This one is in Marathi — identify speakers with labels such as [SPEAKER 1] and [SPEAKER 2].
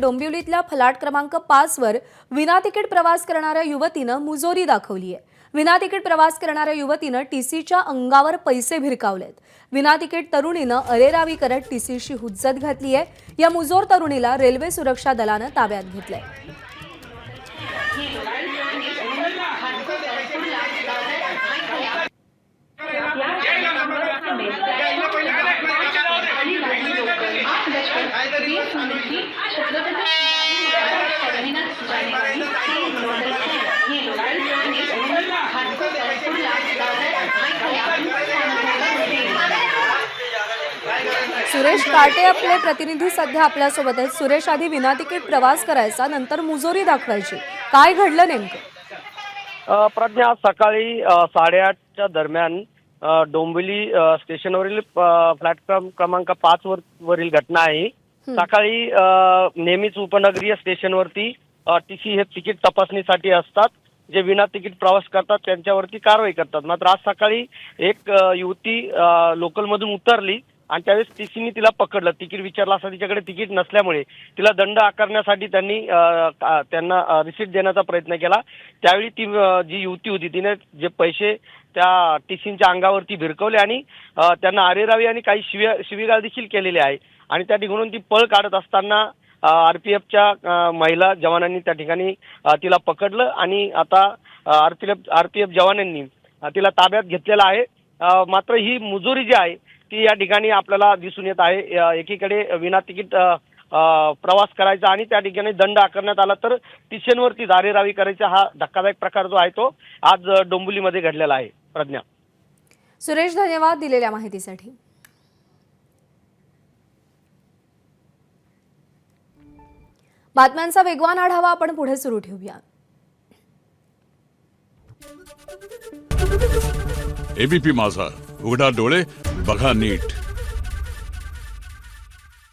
[SPEAKER 1] डोंबिवलीतल्या फलाट क्रमांक 5 वर विना तिकीट प्रवास करणाऱ्या युवतीनं मुजोरी दाखवली आहे। विना तिकीट प्रवास करणाऱ्या युवतीनं टीसीच्या अंगावर पैसे भिरकावलेत। विना तिकीट तरुणीनं अरेरावी करत टीसीशी हुज्जत घातली आहे। या मुजोर तरुणीला रेल्वे सुरक्षा दलानं ताब्यात घेतलंय। सुरेश काटे आपले प्रतिनिधी सध्या आपल्या सोबत आहेत। सुरेश, आधी विना तिकीट प्रवास करायचा, नंतर मुजोरी दाखवायची, काय घडलं नेमकं?
[SPEAKER 2] प्रज्ञा, सकाळी 8:30च्या दरम्यान डोंबिवली स्टेशनवरील प्लॅटफॉर्म क्रमांक 5 वरील घटना आहे। सकाळी नेहमीच उपनगरीय स्टेशनवरती टीसी हे तिकीट तपासणीसाठी असतात। जे विना तिकीट प्रवास करतात त्यांच्यावरती कारवाई करतात। मात्र आज सकाळी एक युवती लोकलमधून उतरली आणि त्यावेळेस टीसीने तिला पकडलं। तिकीट विचारलं असता तिच्याकडे तिकीट नसल्यामुळे तिला दंड आकारण्यासाठी त्यांना रिसीट देण्याचा प्रयत्न केला। त्यावेळी ती जी युवती होती तिने जे पैसे त्या टीसीच्या अंगावरती भिरकवले आणि त्यांना अरेरावी आणि काही शिवीगाळ देखील केलेली आहे। आणि त्या ठिकाणून ती पळ काढत असताना आरपीएफच्या महिला जवानांनी त्या ठिकाणी तिला पकडलं आणि आता आरपीएफ जवानांनी तिला ताब्यात घेतलेला आहे। मात्र ही मुजोरी जी आहे ती या ठिकाणी आपल्याला दिसून येत आहे। एकीकडे विना तिकीट प्रवास करायचा आणि त्या ठिकाणी दंड आकारण्यात आला तर स्टेशनवरती अरेरावी करायचा हा धक्कादायक प्रकार जो आहे तो आज डोंबिवलीमध्ये घडलेला आहे। प्रज्ञा,
[SPEAKER 1] सुरेश, धन्यवाद दिलेल्या माहितीसाठी। बातम्यांचा वेगवान आढावा आपण पुढे सुरू ठेवूया।
[SPEAKER 3] एबीपी माझा, उघडा डोळे बघा नीट।